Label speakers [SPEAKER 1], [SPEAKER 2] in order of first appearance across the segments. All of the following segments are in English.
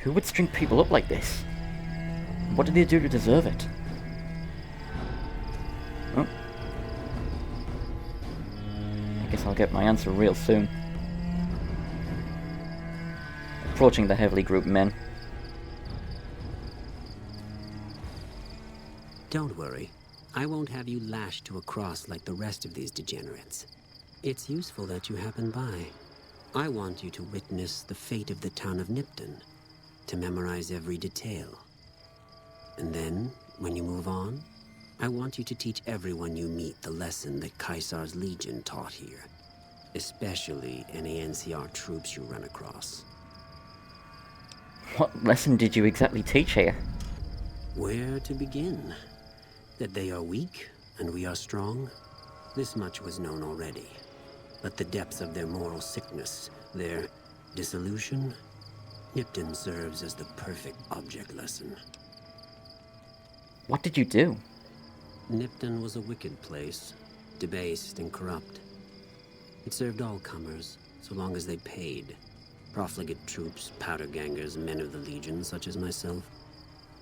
[SPEAKER 1] Who would string people up like this? What did they do to deserve it? Oh. I guess I'll get my answer real soon. Approaching the heavily grouped men.
[SPEAKER 2] Don't worry. I won't have you lashed to a cross like the rest of these degenerates. It's useful that you happen by. I want you to witness the fate of the town of Nipton, to memorize every detail. And then, when you move on, I want you to teach everyone you meet the lesson that Caesar's Legion taught here, especially any NCR troops you run across.
[SPEAKER 1] What lesson did you exactly teach here?
[SPEAKER 2] Where to begin? That they are weak and we are strong? This much was known already. But the depth of their moral sickness, their dissolution, Nipton serves as the perfect object lesson.
[SPEAKER 1] What did you do?
[SPEAKER 2] Nipton was a wicked place, debased and corrupt. It served all comers, so long as they paid. Profligate troops, powder gangers, men of the Legion, such as myself.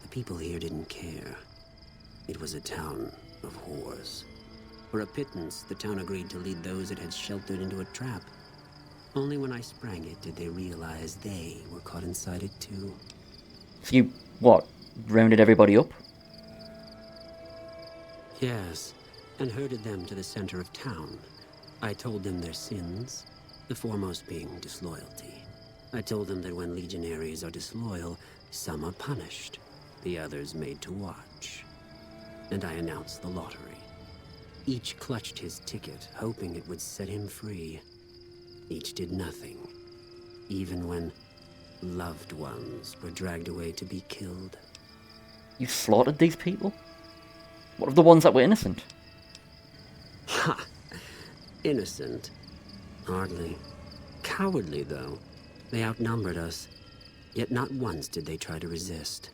[SPEAKER 2] The people here didn't care. It was a town of whores. For a pittance, the town agreed to lead those it had sheltered into a trap. Only when I sprang it did they realize they were caught inside it too.
[SPEAKER 1] So you, what, rounded everybody up?
[SPEAKER 2] Yes, and herded them to the center of town. I told them their sins, the foremost being disloyalty. I told them that when legionaries are disloyal, some are punished, the others made to watch. And I announced the lottery. Each clutched his ticket, hoping it would set him free. Each did nothing, even when loved ones were dragged away to be killed.
[SPEAKER 1] You slaughtered these people? What of the ones that were innocent?
[SPEAKER 2] Ha! Innocent? Hardly. Cowardly, though. They outnumbered us, yet not once did they try to resist.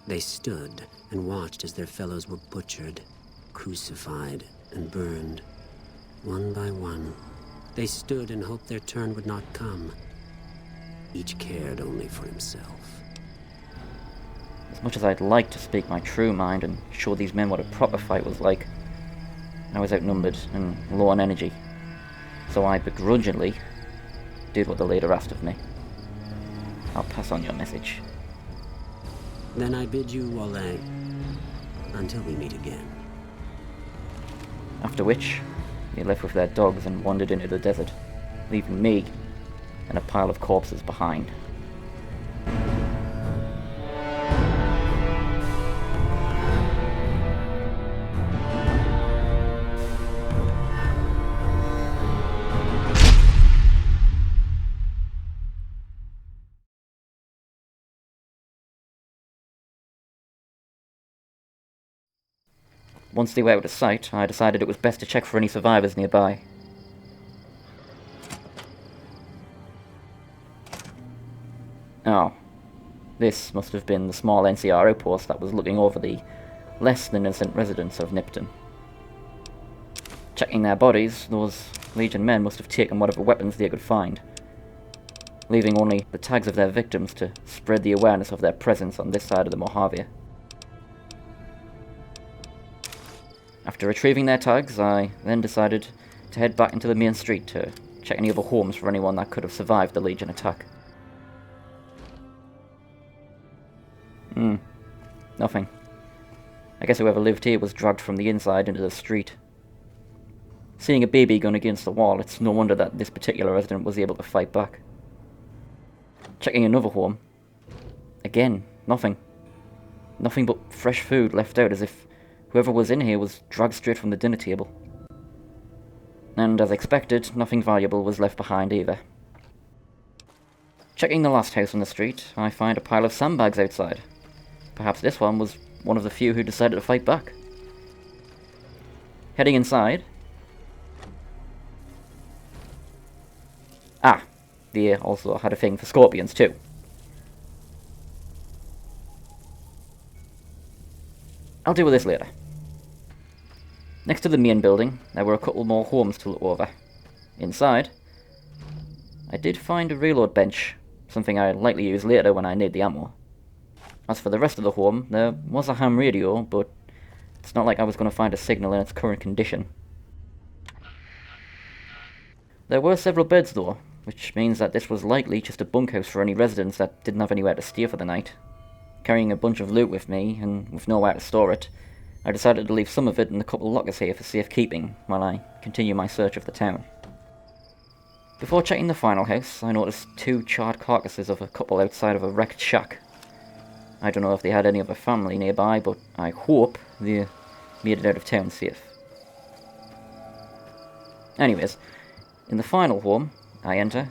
[SPEAKER 2] They stood and watched as their fellows were butchered, crucified, and burned. One by one, they stood and hoped their turn would not come. Each cared only for himself.
[SPEAKER 1] As much as I'd like to speak my true mind and show these men what a proper fight was like, I was outnumbered and low on energy, so I begrudgingly did what the leader asked of me. I'll pass on your message.
[SPEAKER 2] Then I bid you Wale, until we meet again.
[SPEAKER 1] After which, they left with their dogs and wandered into the desert, leaving me and a pile of corpses behind. Once they were out of sight, I decided it was best to check for any survivors nearby. Oh. This must have been the small NCR outpost that was looking over the less than innocent residents of Nipton. Checking their bodies, those Legion men must have taken whatever weapons they could find, leaving only the tags of their victims to spread the awareness of their presence on this side of the Mojave. After retrieving their tags, I then decided to head back into the main street to check any other homes for anyone that could have survived the Legion attack. Nothing. I guess whoever lived here was dragged from the inside into the street. Seeing a baby gun against the wall, it's no wonder that this particular resident was able to fight back. Checking another home. Again, nothing. Nothing but fresh food left out, as if whoever was in here was dragged straight from the dinner table. And as expected, nothing valuable was left behind either. Checking the last house on the street, I find a pile of sandbags outside. Perhaps this one was one of the few who decided to fight back. Heading inside. Ah, they also had a thing for scorpions too. I'll deal with this later. Next to the main building, there were a couple more homes to look over. Inside, I did find a reload bench, something I'd likely use later when I need the ammo. As for the rest of the home, there was a ham radio, but it's not like I was going to find a signal in its current condition. There were several beds though, which means that this was likely just a bunkhouse for any residents that didn't have anywhere to stay for the night. Carrying a bunch of loot with me, and with nowhere to store it, I decided to leave some of it in a couple of lockers here for safekeeping, while I continue my search of the town. Before checking the final house, I noticed 2 charred carcasses of a couple outside of a wrecked shack. I don't know if they had any other family nearby, but I hope they made it out of town safe. Anyways, in the final home, I enter...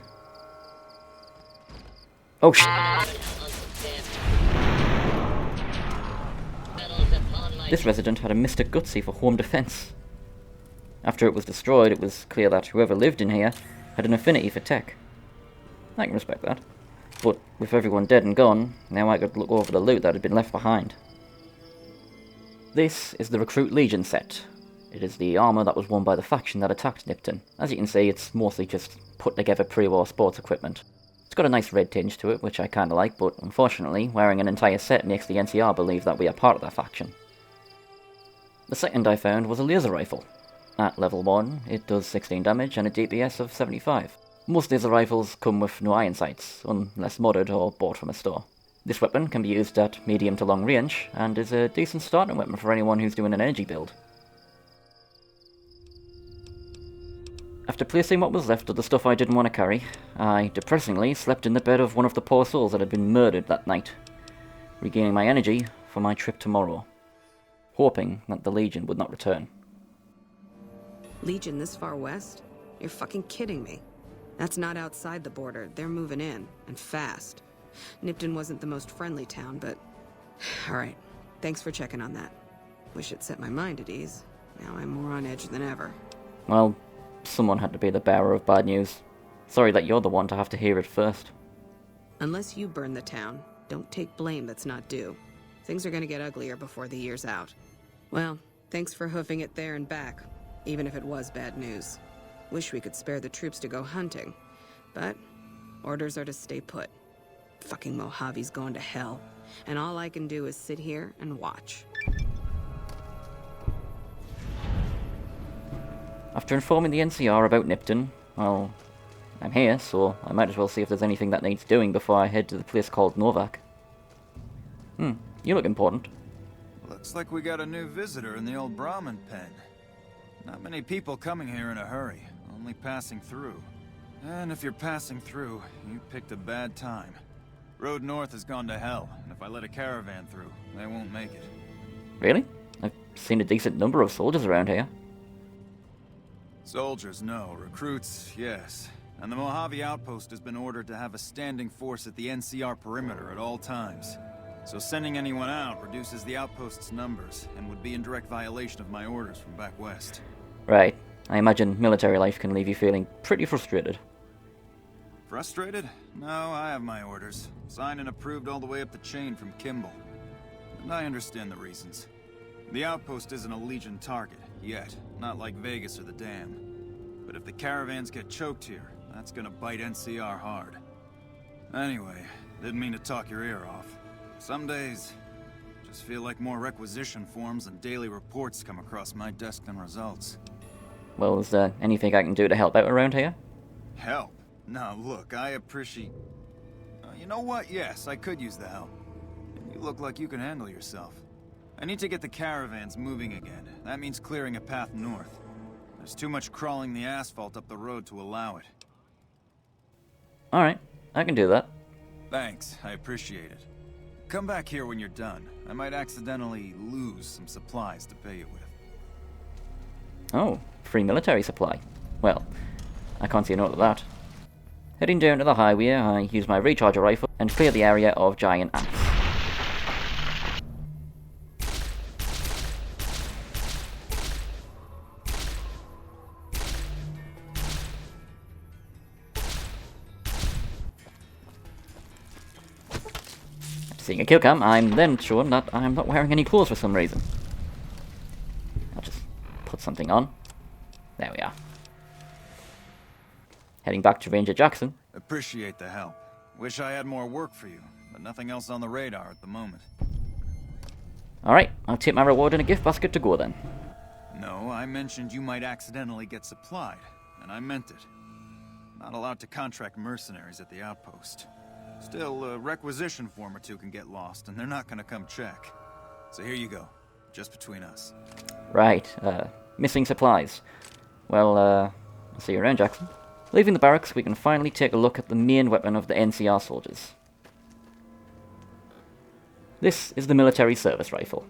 [SPEAKER 1] Oh shit! This resident had a Mr. Gutsy for home defense. After it was destroyed, it was clear that whoever lived in here had an affinity for tech. I can respect that. But with everyone dead and gone, now I could look over the loot that had been left behind. This is the Recruit Legion set. It is the armour that was worn by the faction that attacked Nipton. As you can see, it's mostly just put together pre-war sports equipment. It's got a nice red tinge to it, which I kinda like, but unfortunately, wearing an entire set makes the NCR believe that we are part of that faction. The second I found was a laser rifle. At level 1, it does 16 damage and a DPS of 75. Most laser rifles come with no iron sights, unless modded or bought from a store. This weapon can be used at medium to long range, and is a decent starting weapon for anyone who's doing an energy build. After placing what was left of the stuff I didn't want to carry, I depressingly slept in the bed of one of the poor souls that had been murdered that night, regaining my energy for my trip tomorrow, hoping that the Legion would not return.
[SPEAKER 3] Legion this far west? You're fucking kidding me. That's not outside the border. They're moving in, and fast. Nipton wasn't the most friendly town, but... Alright, thanks for checking on that. Wish it set my mind at ease. Now I'm more on edge than ever.
[SPEAKER 1] Well, someone had to be the bearer of bad news. Sorry that you're the one to have to hear it first.
[SPEAKER 3] Unless you burn the town, don't take blame that's not due. Things are gonna get uglier before the year's out. Well, thanks for hoofing it there and back, even if it was bad news. Wish we could spare the troops to go hunting, but orders are to stay put. Fucking Mojave's going to hell, and all I can do is sit here and watch.
[SPEAKER 1] After informing the NCR about Nipton, well, I'm here, so I might as well see if there's anything that needs doing before I head to the place called Novak. You look important.
[SPEAKER 4] Looks like we got a new visitor in the old Brahmin pen. Not many people coming here in a hurry, only passing through. And if you're passing through, you picked a bad time. Road north has gone to hell, and if I let a caravan through, they won't make it.
[SPEAKER 1] Really? I've seen a decent number of soldiers around here.
[SPEAKER 4] Soldiers, no. Recruits, yes. And the Mojave outpost has been ordered to have a standing force at the NCR perimeter at all times. So sending anyone out reduces the outpost's numbers, and would be in direct violation of my orders from back west.
[SPEAKER 1] Right. I imagine military life can leave you feeling pretty frustrated.
[SPEAKER 4] Frustrated? No, I have my orders. Signed and approved all the way up the chain from Kimball. And I understand the reasons. The outpost isn't a Legion target, yet. Not like Vegas or the Dam. But if the caravans get choked here, that's gonna bite NCR hard. Anyway, didn't mean to talk your ear off. Some days, just feel like more requisition forms and daily reports come across my desk than results.
[SPEAKER 1] Well, is there anything I can do to help out around here?
[SPEAKER 4] Help? Now look, I appreciate... you know what? Yes, I could use the help. You look like you can handle yourself. I need to get the caravans moving again. That means clearing a path north. There's too much crawling the asphalt up the road to allow it.
[SPEAKER 1] Alright, I can do that.
[SPEAKER 4] Thanks, I appreciate it. Come back here when you're done. I might accidentally lose some supplies to pay you with.
[SPEAKER 1] Oh, free military supply. Well, I can't see a note of that. Heading down to the highway, I use my recharger rifle and clear the area of giant ants. Seeing a kill cam, I'm then shown that I'm not wearing any clothes for some reason. I'll just put something on. There we are. Heading back to Ranger Jackson.
[SPEAKER 4] Appreciate the help. Wish I had more work for you, but nothing else on the radar at the moment.
[SPEAKER 1] Alright, I'll take my reward in a gift basket to go then.
[SPEAKER 4] No, I mentioned you might accidentally get supplied, and I meant it. Not allowed to contract mercenaries at the outpost. Still, a requisition form or two can get lost, and they're not gonna come check. So here you go, just between us.
[SPEAKER 1] Right, missing supplies. Well, I'll see you around, Jackson. Leaving the barracks, we can finally take a look at the main weapon of the NCR soldiers. This is the military service rifle.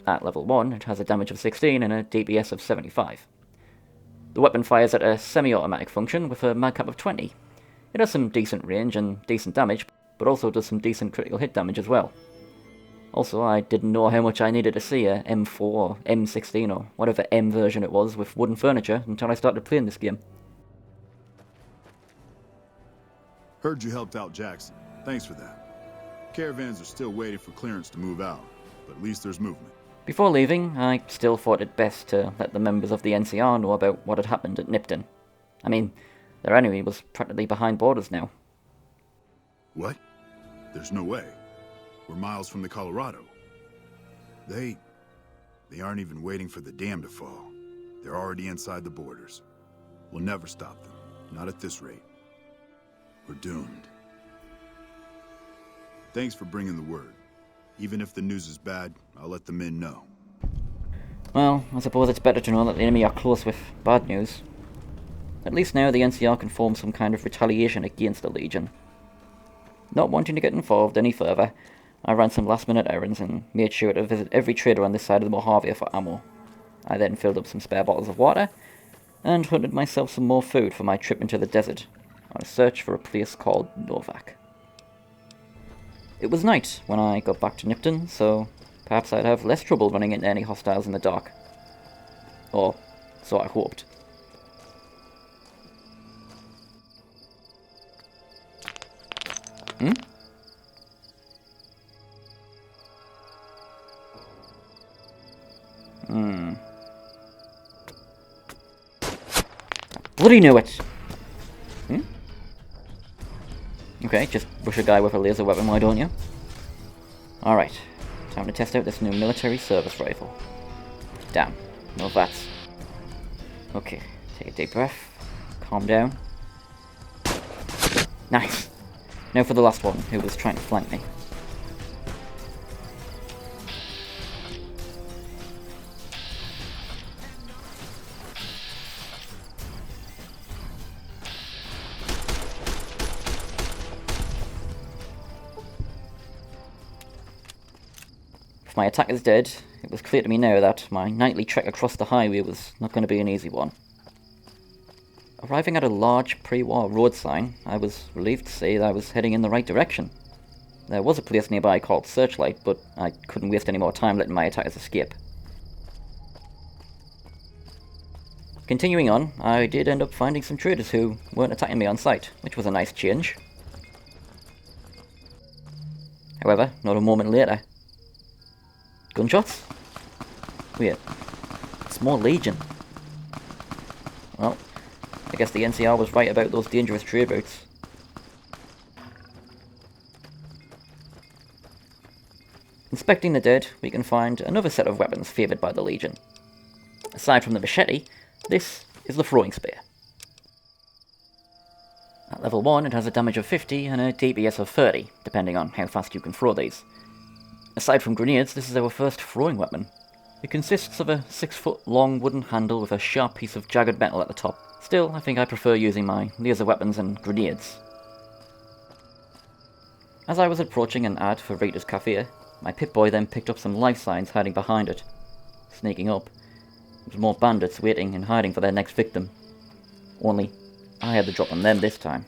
[SPEAKER 1] At level 1, it has a damage of 16 and a DPS of 75. The weapon fires at a semi-automatic function with a mag cap of 20. It has some decent range and decent damage, but also does some decent critical hit damage as well. Also, I didn't know how much I needed to see a M4 or M16 or whatever M version it was with wooden furniture until I started playing this game.
[SPEAKER 5] Heard you helped out Jackson. Thanks for that. Caravans are still waiting for clearance to move out, but at least there's movement.
[SPEAKER 1] Before leaving, I still thought it best to let the members of the NCR know about what had happened at Nipton. I mean, their enemy was practically behind borders now.
[SPEAKER 5] What? There's no way. We're miles from the Colorado. They aren't even waiting for the dam to fall. They're already inside the borders. We'll never stop them. Not at this rate. We're doomed. Thanks for bringing the word. Even if the news is bad, I'll let the men know.
[SPEAKER 1] Well, I suppose it's better to know that the enemy are close with bad news. At least now the NCR can form some kind of retaliation against the Legion. Not wanting to get involved any further, I ran some last-minute errands and made sure to visit every trader on this side of the Mojave for ammo. I then filled up some spare bottles of water, and hunted myself some more food for my trip into the desert, on a search for a place called Novak. It was night when I got back to Nipton, so perhaps I'd have less trouble running into any hostiles in the dark. Or so I hoped. Hmm? I bloody knew it! Hmm? Okay, just rush a guy with a laser weapon, why don't you? Alright, time to test out this new military service rifle. Damn, no VATS. Okay, take a deep breath, calm down. Nice! Now for the last one, who was trying to flank me. If my attack is dead, it was clear to me now that my nightly trek across the highway was not going to be an easy one. Arriving at a large pre-war road sign, I was relieved to see that I was heading in the right direction. There was a place nearby called Searchlight, but I couldn't waste any more time letting my attackers escape. Continuing on, I did end up finding some traders who weren't attacking me on sight, which was a nice change. However, not a moment later. Gunshots? Wait, it's more Legion. Well, I guess the NCR was right about those dangerous trade routes. Inspecting the dead, we can find another set of weapons favoured by the Legion. Aside from the machete, this is the throwing spear. At level 1 it has a damage of 50 and a DPS of 30, depending on how fast you can throw these. Aside from grenades, this is our first throwing weapon. It consists of a 6-foot long wooden handle with a sharp piece of jagged metal at the top. Still, I think I prefer using my laser weapons and grenades. As I was approaching an ad for Rita's Cafe, my Pip-Boy then picked up some life signs hiding behind it. Sneaking up, there was more bandits waiting and hiding for their next victim. Only, I had the drop on them this time.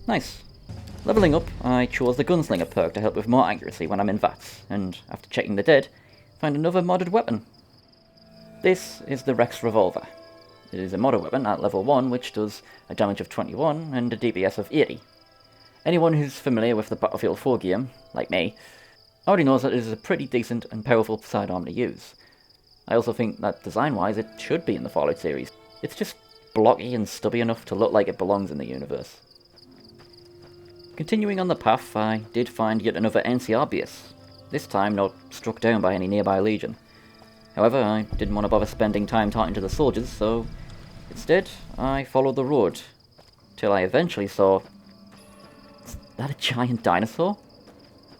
[SPEAKER 1] Nice. Leveling up, I chose the Gunslinger perk to help with more accuracy when I'm in VATS, and after checking the dead, find another modded weapon. This is the Rex Revolver. It is a modded weapon at level 1 which does a damage of 21 and a DPS of 80. Anyone who's familiar with the Battlefield 4 game, like me, already knows that it is a pretty decent and powerful sidearm to use. I also think that design-wise it should be in the Fallout series. It's just blocky and stubby enough to look like it belongs in the universe. Continuing on the path, I did find yet another NCR base, this time not struck down by any nearby Legion. However, I didn't want to bother spending time talking to the soldiers, so instead I followed the road, till I eventually saw... Is that a giant dinosaur?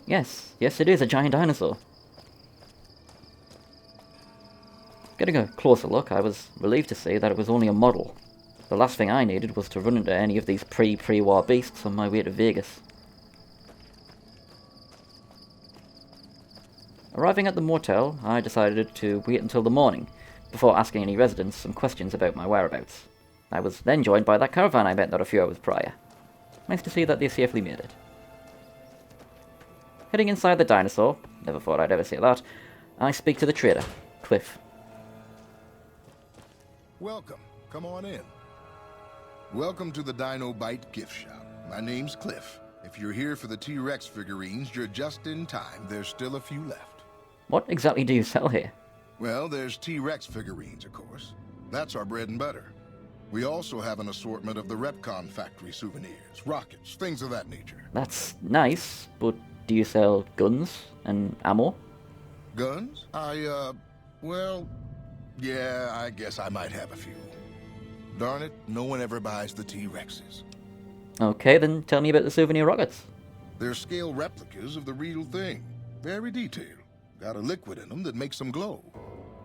[SPEAKER 1] Yes, it is a giant dinosaur. Getting a closer look, I was relieved to see that it was only a model. The last thing I needed was to run into any of these pre-war beasts on my way to Vegas. Arriving at the motel, I decided to wait until the morning, before asking any residents some questions about my whereabouts. I was then joined by that caravan I met not a few hours prior. Nice to see that they safely made it. Heading inside the dinosaur, never thought I'd ever say that, I speak to the trader, Cliff.
[SPEAKER 6] Welcome. Come on in. Welcome to the Dino Bite gift shop. My name's Cliff. If you're here for the T-Rex figurines, you're just in time. There's still a few left.
[SPEAKER 1] What exactly do you sell here?
[SPEAKER 6] Well, there's T-Rex figurines, of course. That's our bread and butter. We also have an assortment of the Repcon factory souvenirs, rockets, things of that nature.
[SPEAKER 1] That's nice, but do you sell guns and ammo?
[SPEAKER 6] Guns? Well, yeah, I guess I might have a few. Darn it, no one ever buys the T-Rexes.
[SPEAKER 1] Okay, then tell me about the souvenir rockets.
[SPEAKER 6] They're scale replicas of the real thing. Very detailed. Got a liquid in them that makes them glow.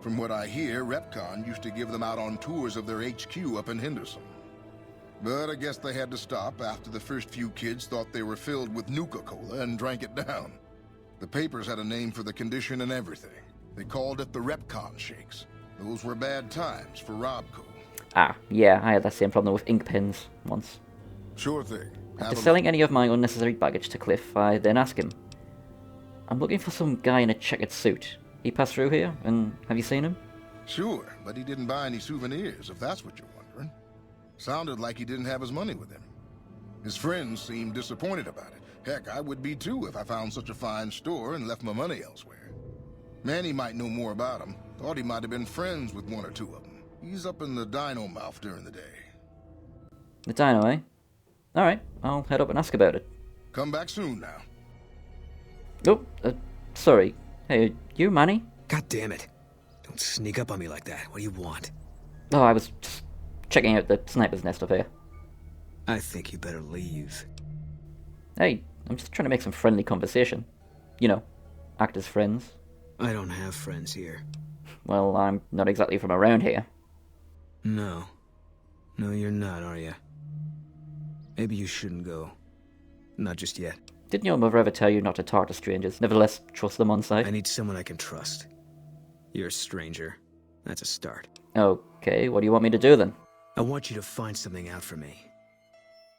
[SPEAKER 6] From what I hear, Repcon used to give them out on tours of their HQ up in Henderson. But I guess they had to stop after the first few kids thought they were filled with Nuka-Cola and drank it down. The papers had a name for the condition and everything. They called it the Repcon Shakes. Those were bad times for Robco.
[SPEAKER 1] Ah, yeah, I had that same problem with ink pens once.
[SPEAKER 6] Sure thing.
[SPEAKER 1] After selling any of my unnecessary baggage to Cliff, I then ask him, I'm looking for some guy in a checkered suit. He passed through here, and have you seen him?
[SPEAKER 6] Sure, but he didn't buy any souvenirs, if that's what you're wondering. Sounded like he didn't have his money with him. His friends seemed disappointed about it. Heck, I would be too if I found such a fine store and left my money elsewhere. Manny might know more about him. Thought he might have been friends with one or two of them. He's up in the dino mouth during the day.
[SPEAKER 1] The dino, eh? Alright, I'll head up and ask about it.
[SPEAKER 6] Come back soon now.
[SPEAKER 1] Oh, sorry. Hey, you Manny?
[SPEAKER 7] God damn it. Don't sneak up on me like that. What do you want?
[SPEAKER 1] Oh, I was just checking out the sniper's nest up here.
[SPEAKER 7] I think you better leave.
[SPEAKER 1] Hey, I'm just trying to make some friendly conversation. You know, act as friends.
[SPEAKER 7] I don't have friends here.
[SPEAKER 1] Well, I'm not exactly from around here.
[SPEAKER 7] No. No, you're not, are you? Maybe you shouldn't go. Not just yet.
[SPEAKER 1] Didn't your mother ever tell you not to talk to strangers? Nevertheless, trust them on sight?
[SPEAKER 7] I need someone I can trust. You're a stranger. That's a start.
[SPEAKER 1] Okay, what do you want me to do then?
[SPEAKER 7] I want you to find something out for me.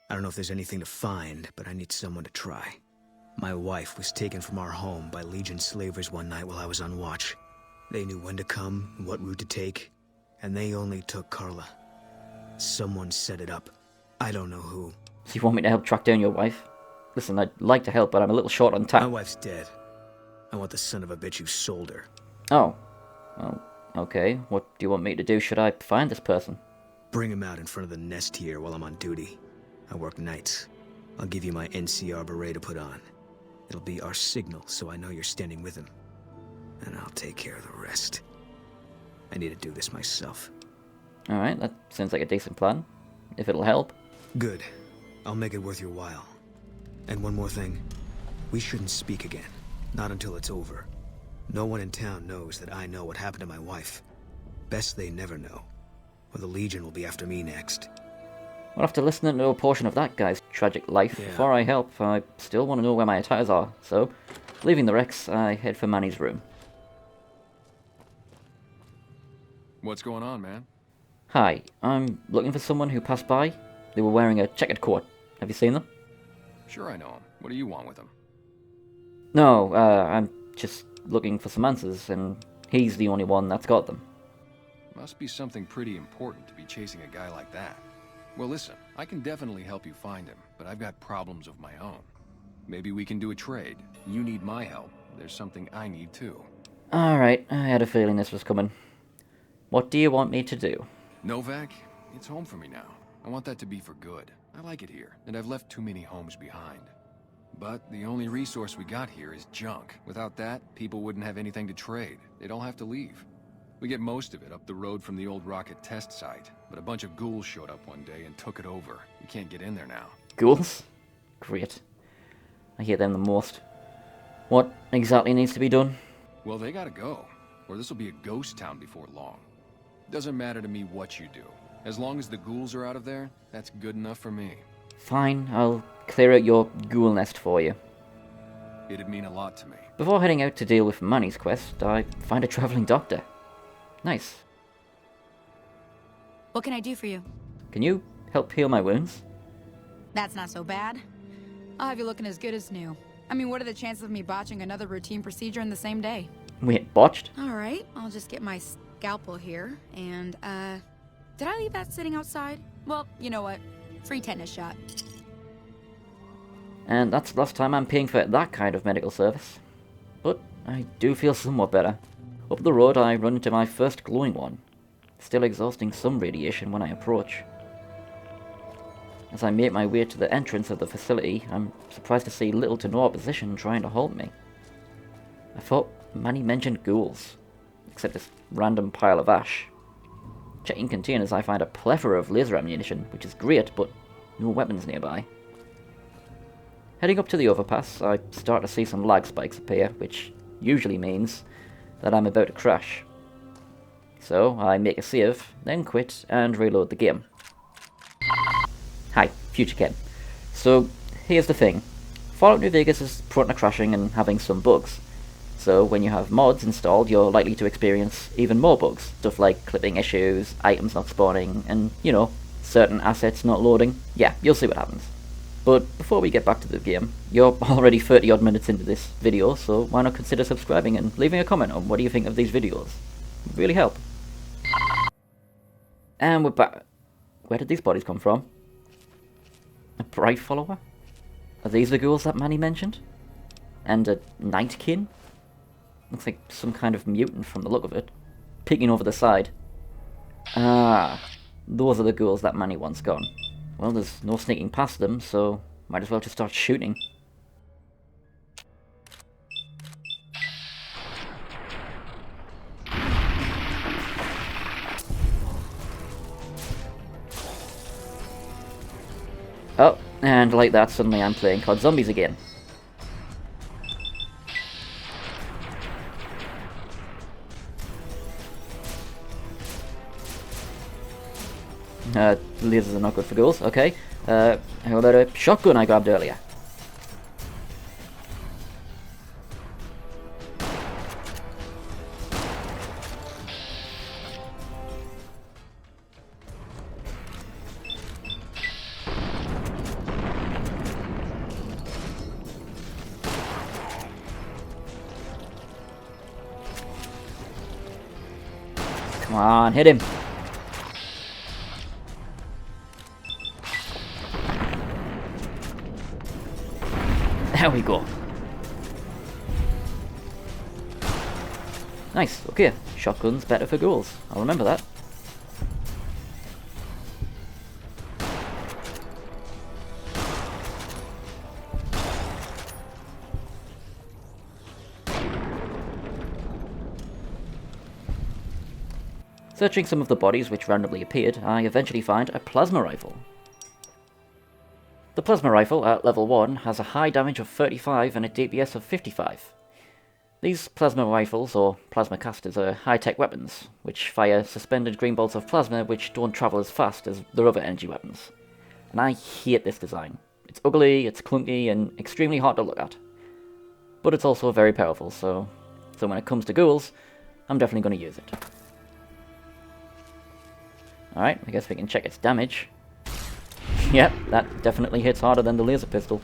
[SPEAKER 7] I don't know if there's anything to find, but I need someone to try. My wife was taken from our home by Legion slavers one night while I was on watch. They knew when to come and what route to take, and they only took Carla. Someone set it up. I don't know who.
[SPEAKER 1] So you want me to help track down your wife? Listen, I'd like to help, but I'm a little short on time.
[SPEAKER 7] My wife's dead. I want the son of a bitch who sold her.
[SPEAKER 1] Oh. Well, okay. What do you want me to do? Should I find this person?
[SPEAKER 7] Bring him out in front of the nest here while I'm on duty. I work nights. I'll give you my NCR beret to put on. It'll be our signal, so I know you're standing with him. And I'll take care of the rest. I need to do this myself.
[SPEAKER 1] Alright, that sounds like a decent plan. If it'll help.
[SPEAKER 7] Good. I'll make it worth your while. And one more thing. We shouldn't speak again. Not until it's over. No one in town knows that I know what happened to my wife. Best they never know. Or the Legion will be after me next.
[SPEAKER 1] Well, after listening to a portion of that guy's tragic life, before I help, I still want to know where my attires are. So, leaving the Rex, I head for Manny's room.
[SPEAKER 8] What's going on, man?
[SPEAKER 1] Hi, I'm looking for someone who passed by. They were wearing a checkered coat. Have you seen them?
[SPEAKER 8] Sure I know him. What do you want with him?
[SPEAKER 1] No, I'm just looking for some answers, and he's the only one that's got them.
[SPEAKER 8] Must be something pretty important to be chasing a guy like that. Well, listen, I can definitely help you find him. but I've got problems of my own. Maybe we can do a trade. You need my help. There's something I need too.
[SPEAKER 1] Alright, I had a feeling this was coming. What do you want me to do?
[SPEAKER 8] Novak, it's home for me now. I want that to be for good. I like it here, and I've left too many homes behind. But the only resource we got here is junk. Without that, people wouldn't have anything to trade. They'd all have to leave. We get most of it up the road from the old rocket test site, but a bunch of ghouls showed up one day and took it over. We can't get in there now.
[SPEAKER 1] Ghouls? Great. I hate them the most. What exactly needs to be done?
[SPEAKER 8] Well, they gotta go, or this will be a ghost town before long. Doesn't matter to me what you do. As long as the ghouls are out of there, that's good enough for me.
[SPEAKER 1] Fine, I'll clear out your ghoul nest for you.
[SPEAKER 8] It'd mean a lot to me.
[SPEAKER 1] Before heading out to deal with Manny's quest, I find a travelling doctor. Nice.
[SPEAKER 9] What can I do for you?
[SPEAKER 1] Can you help heal my wounds?
[SPEAKER 9] That's not so bad. I'll have you looking as good as new. I mean, what are the chances of me botching another routine procedure in the same day?
[SPEAKER 1] Wait, botched?
[SPEAKER 9] Alright, I'll just get my scalpel here, and, did I leave that sitting outside? Well, you know what? Free tetanus shot.
[SPEAKER 1] And that's the last time I'm paying for that kind of medical service. But I do feel somewhat better. Up the road I run into my first glowing one, still exhausting some radiation when I approach. As I make my way to the entrance of the facility, I'm surprised to see little to no opposition trying to halt me. I thought Manny mentioned ghouls, except this random pile of ash. Checking containers, I find a plethora of laser ammunition, which is great, but no weapons nearby. Heading up to the overpass, I start to see some lag spikes appear, which usually means that I'm about to crash. So I make a save, then quit and reload the game. Hi, future Ken. So here's the thing. Fallout New Vegas is prone to crashing and having some bugs. So when you have mods installed, you're likely to experience even more bugs. Stuff like clipping issues, items not spawning, and, you know, certain assets not loading. Yeah, you'll see what happens. But before we get back to the game, you're already 30 odd minutes into this video, so why not consider subscribing and leaving a comment on what do you think of these videos. It would really help. And we're back. Where did these bodies come from? A bright follower? Are these the ghouls that Manny mentioned? And a nightkin? Looks like some kind of mutant from the look of it. Peeking over the side. Ah, those are the ghouls that Manny wants gone. Well, there's no sneaking past them, so might as well just start shooting. Oh, and like that, suddenly I'm playing COD Zombies again. Lasers are not good for ghouls, okay. How about a shotgun I grabbed earlier? Come on, hit him! There we go. Nice, okay. Shotgun's better for ghouls. I'll remember that. Searching some of the bodies which randomly appeared, I eventually find a plasma rifle. The plasma rifle at level 1 has a high damage of 35 and a DPS of 55. These plasma rifles, or plasma casters, are high-tech weapons, which fire suspended green bolts of plasma which don't travel as fast as their other energy weapons. And I hate this design. It's ugly, it's clunky, and extremely hard to look at. But it's also very powerful, so when it comes to ghouls, I'm definitely going to use it. Alright, I guess we can check its damage. Yep, that definitely hits harder than the laser pistol.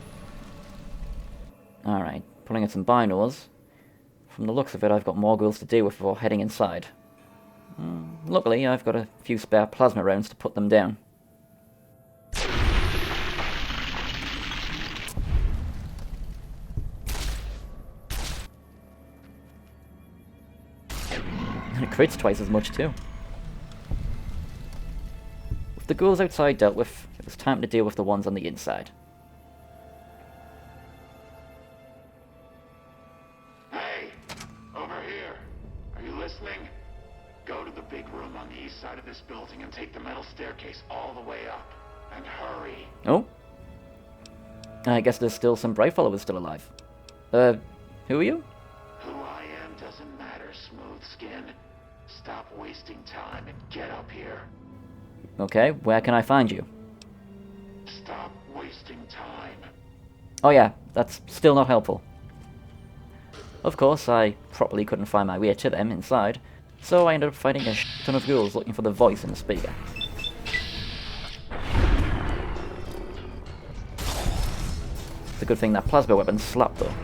[SPEAKER 1] Alright, pulling in some binos. From the looks of it, I've got more ghouls to deal with before heading inside. Luckily, I've got a few spare plasma rounds to put them down. And it crits twice as much too. With the ghouls outside dealt with, it was time to deal with the ones on the inside.
[SPEAKER 10] Hey! Over here! Are you listening? Go to the big room on the east side of this building and take the metal staircase all the way up. And hurry.
[SPEAKER 1] Oh? I guess there's still some Bright followers still alive. Who are you?
[SPEAKER 10] Who I am doesn't matter, Smooth Skin. Stop wasting time and get up here.
[SPEAKER 1] Okay, where can I find you?
[SPEAKER 10] Stop wasting time.
[SPEAKER 1] Oh yeah, that's still not helpful. Of course, I probably couldn't find my way to them inside, so I ended up fighting a ton of ghouls looking for the voice in the speaker. It's a good thing that plasma weapon slapped though.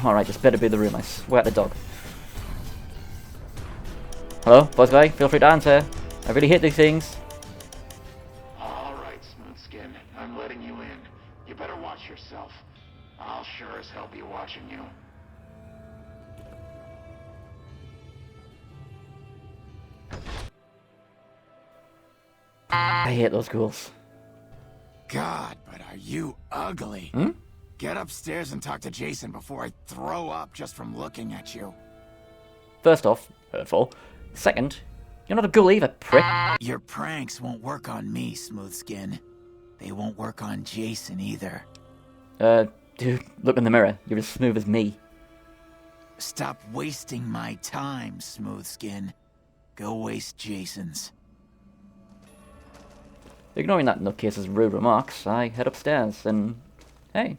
[SPEAKER 1] Alright, this better be the room, I swear to dog. Hello, boss guy, feel free to answer. I really hate these things.
[SPEAKER 10] Alright, Smooth Skin. I'm letting you in. You better watch yourself. I'll sure as hell be watching you.
[SPEAKER 1] I hate those ghouls.
[SPEAKER 10] God, but are you ugly?
[SPEAKER 1] Hmm?
[SPEAKER 10] Get upstairs and talk to Jason before I throw up just from looking at you.
[SPEAKER 1] First off, hurtful. Second, you're not a ghoul either, prick.
[SPEAKER 10] Your pranks won't work on me, Smooth Skin. They won't work on Jason either.
[SPEAKER 1] Dude, look in the mirror. You're as smooth as me.
[SPEAKER 10] Stop wasting my time, Smooth Skin. Go waste Jason's.
[SPEAKER 1] Ignoring that nutcase's rude remarks, I head upstairs and... Hey,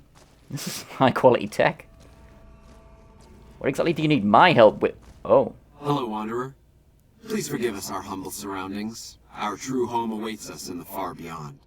[SPEAKER 1] this is high quality tech. What exactly do you need my help with? Oh.
[SPEAKER 11] Hello, Wanderer. Please forgive us our humble surroundings. Our true home awaits us in the far beyond.